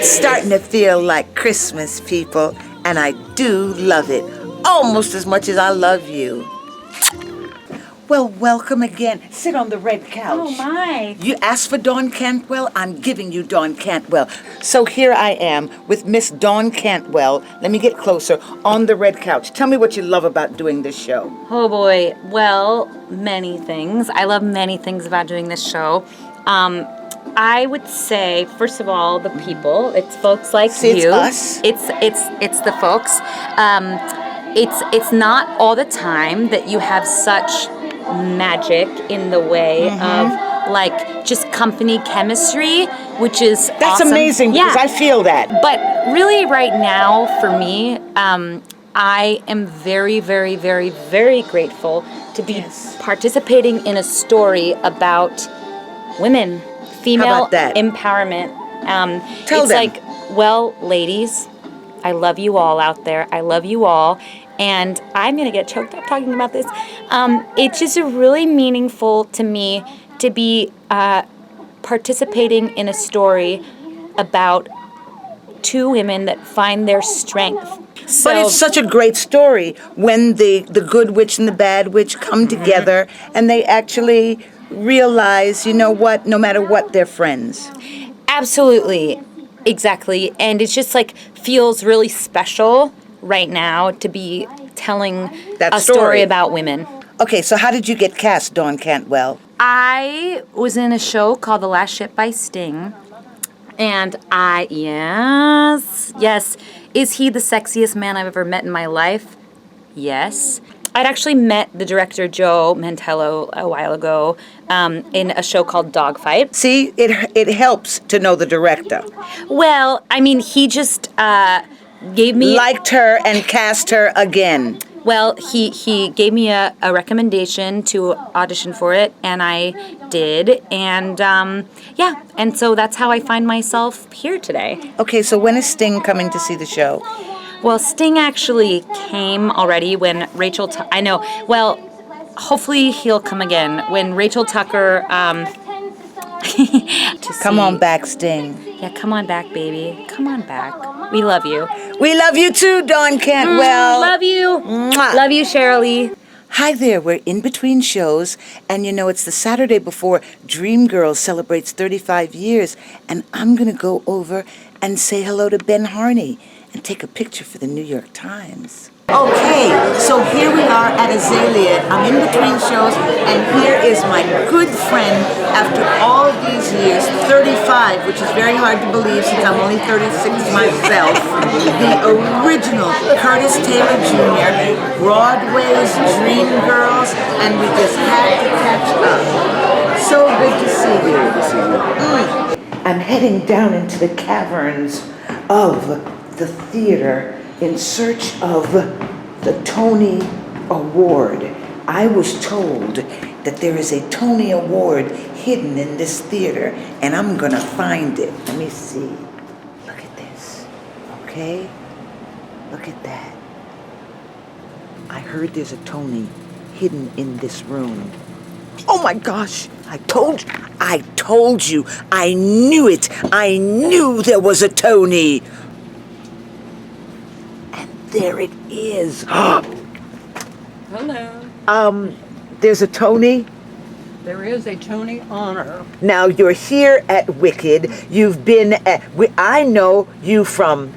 It's starting to feel like Christmas, people, and I do love it, almost as much as I love you. Well, welcome again. Sit on the red couch. Oh, my. You asked for Dawn Cantwell, I'm giving you Dawn Cantwell. So here I am with Miss Dawn Cantwell. Let me get closer, on the red couch. Tell me what you love about doing this show. Oh, boy. Well, many things. I love many things about doing this show. I would say, first of all, the people. It's folks like See, you. It's us. It's the folks. It's not all the time that you have such magic in the way of like just company chemistry, which is That's awesome. amazing because I feel that. But really right now for me, I am very, very, very, very grateful to be participating in a story about women, female empowerment. Tell it's them. like, well, ladies, I love you all out there. I love you all. And I'm going to get choked up talking about this. It's just really meaningful to me to be participating in a story about two women that find their strength. But it's such a great story when the good witch and the bad witch come together and they actually realize, you know what, no matter what, they're friends. Absolutely. Exactly. And it's just like feels really special right now to be telling That a story about women. Okay, so how did you get cast, Dawn Cantwell? I was in a show called The Last Ship by Sting. And yes. Is he the sexiest man I've ever met in my life? Yes. I'd actually met the director, Joe Mantello, a while ago in a show called Dogfight. See, it helps to know the director. Well, I mean, he just gave me... Liked her and cast her again. Well, he gave me a recommendation to audition for it, and I did. And, and so that's how I find myself here today. Okay, so when is Sting coming to see the show? Well, Sting actually came already when Rachel... I know. Well, hopefully he'll come again. When Rachel Tucker... Come on back, Sting. Yeah, come on back, baby. Come on back. We love you. We love you too, Dawn Cantwell. Love you. Mwah. Love you, Sheryl Lee. Hi there, we're in between shows, and you know, it's the Saturday before Dreamgirls celebrates 35 years, and I'm gonna go over and say hello to Ben Harney and take a picture for the New York Times. Okay, so here we are at Azalea. I'm in between shows, and here is my good friend after all these years, 35, which is very hard to believe since I'm only 36 myself, the original Curtis Taylor Jr., Broadway's Dreamgirls, and we just had to catch up. So good to see you. I'm heading down into the caverns of the theater in search of the Tony Award. I was told that there is a Tony Award hidden in this theater, and I'm gonna find it. Let me see. Look at this, okay? Look at that. I heard there's a Tony hidden in this room. Oh my gosh, I told you, I knew it. I knew there was a Tony. There it is. Hello. There's a Tony. There is a Tony honor. Now you're here at Wicked. You've been at, I know you from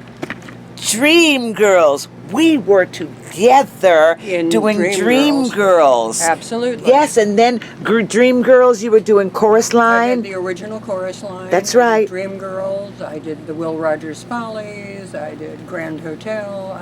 Dreamgirls. We were together doing Dreamgirls. Absolutely. Yes, and then Dreamgirls, you were doing chorus line. I did the original chorus line. That's right. Dreamgirls. I did the Will Rogers Follies. I did Grand Hotel.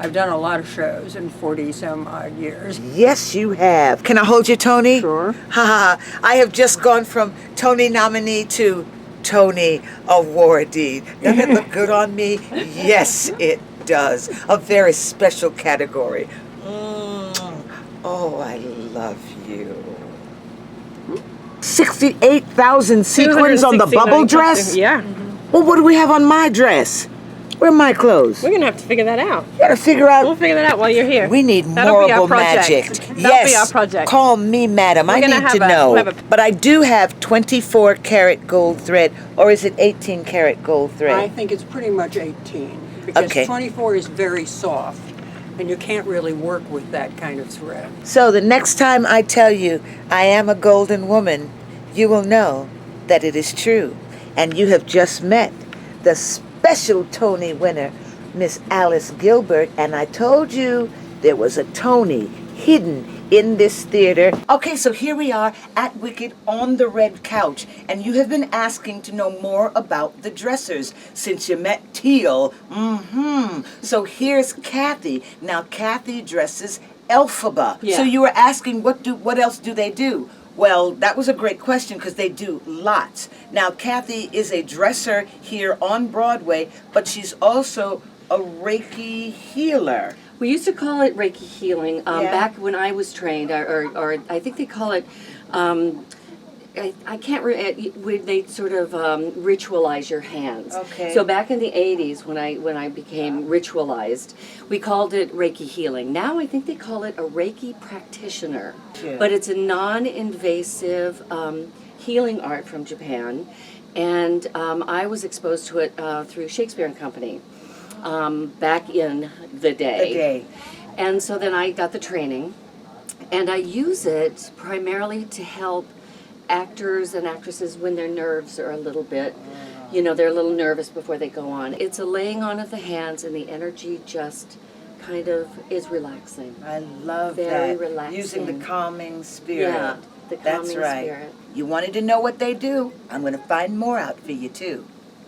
I've done a lot of shows in 40 some odd years. Yes, you have. Can I hold you, Tony? Sure. Ha! I have just gone from Tony nominee to Tony awardee. Doesn't it look good on me? Yes, it does. A very special category. Oh, I love you. 68,000 sequins on the bubble dress? Yeah. Well, what do we have on my dress? Where are my clothes? We're gonna have to figure that out. You gotta figure We'll out. figure that out while you're here. We need That'll be our horrible project. magic. That'll be our project. Call me madam. I We're gonna need to have know. we'll have a- But I do have 24 karat gold thread, or is it 18 karat gold thread? I think it's pretty much 18 because Okay. 24 is very soft, and you can't really work with that kind of thread. So the next time I tell you I am a golden woman, you will know that it is true. And you have just met the special Tony winner, Miss Alice Gilbert, and I told you there was a Tony hidden in this theater. Okay, so here we are at Wicked on the red couch, and you have been asking to know more about the dressers since you met Teal. So here's Kathy. Now Kathy dresses Elphaba. Yeah. So you were asking what else do they do? Well, that was a great question because they do lots. Now, Kathy is a dresser here on Broadway, but she's also a Reiki healer. We used to call it Reiki healing Yeah. back when I was trained, or I think they call it. I can't. When they sort of ritualize your hands. Okay. So back in the '80s, when I became ritualized, we called it Reiki healing. Now I think they call it a Reiki practitioner, Yeah. but it's a non-invasive healing art from Japan, and I was exposed to it through Shakespeare and Company back in the day. And so then I got the training, and I use it primarily to help actors and actresses when their nerves are a little bit, they're a little nervous before they go on. It's a laying on of the hands, and the energy just kind of is relaxing. I love Very that. relaxing. Using the calming spirit. Yeah, the That's calming right. spirit. You wanted to know what they do? I'm going to find more out for you, too.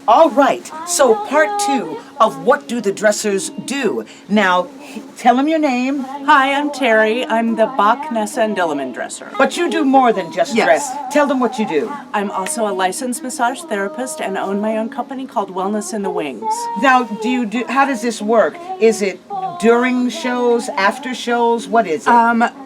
All right, so part 2 of what do the dressers do. Now, tell them your name. Hi, I'm Terry. I'm the Bach, Nessa, and Dillerman dresser. But you do more than just Yes. dress. Tell them what you do. I'm also a licensed massage therapist and own my own company called Wellness in the Wings. Now, how does this work? Is it during shows, after shows? What is it?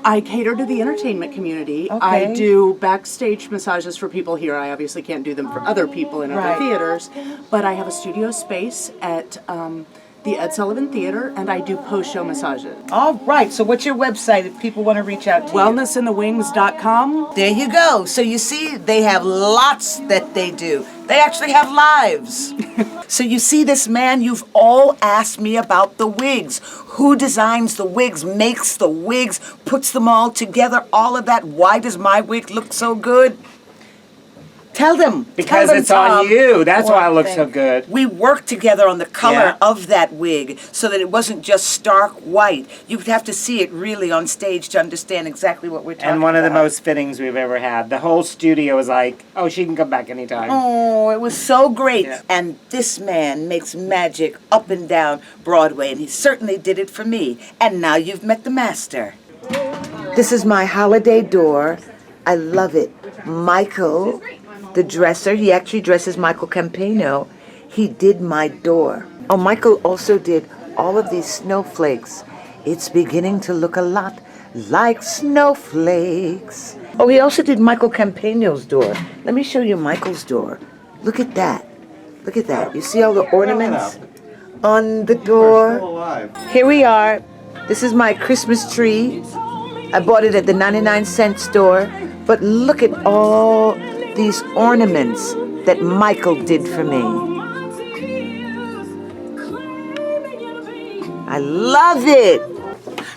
I cater to the entertainment community. Okay. I do backstage massages for people here. I obviously can't do them for other people in Right. other theaters, but I have a studio space at the Ed Sullivan Theater, and I do post-show massages. All right, so what's your website if people want to reach out to you? Wellnessinthewings.com. There you go. So you see, they have lots that they do. They actually have lives. So you see this man, you've all asked me about the wigs. Who designs the wigs, makes the wigs, puts them all together, all of that. Why does my wig look so good? Tell them. Because Tell them, it's on Tom. you. That's why it looks so Thank- good. We worked together on the color Yeah. of that wig so that it wasn't just stark white. You would have to see it really on stage to understand exactly what we're talking about. And one of the most fittings we've ever had. The whole studio was like, oh, she can come back anytime. Oh, it was so great. Yeah. And this man makes magic up and down Broadway, and he certainly did it for me. And now you've met the master. This is my holiday door. I love it. Michael, the dresser, he actually dresses Michael Campano. He did my door. Oh, Michael also did all of these snowflakes. It's beginning to look a lot like snowflakes. Oh, he also did Michael Campano's door. Let me show you Michael's door. Look at that. Look at that. You see all the ornaments on the door? Here we are. This is my Christmas tree. I bought it at the 99-cent store. But look at all these ornaments that Michael did for me. I love it.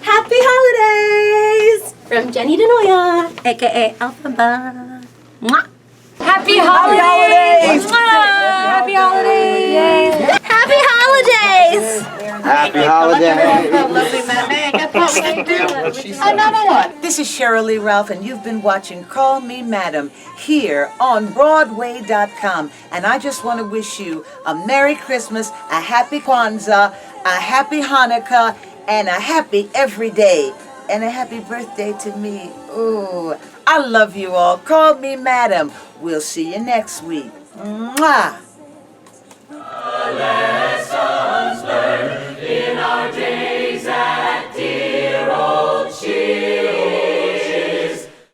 Happy holidays from Jenny Denoya, aka Alphaba. Mwah. Happy holidays! Happy holidays! Happy holidays! Happy holiday. Another one. This is Sheryl Lee Ralph, and you've been watching Call Me Madam here on Broadway.com. And I just want to wish you a Merry Christmas, a Happy Kwanzaa, a Happy Hanukkah, and a happy every day. And a happy birthday to me. Ooh, I love you all. Call me Madam. We'll see you next week. Mwah!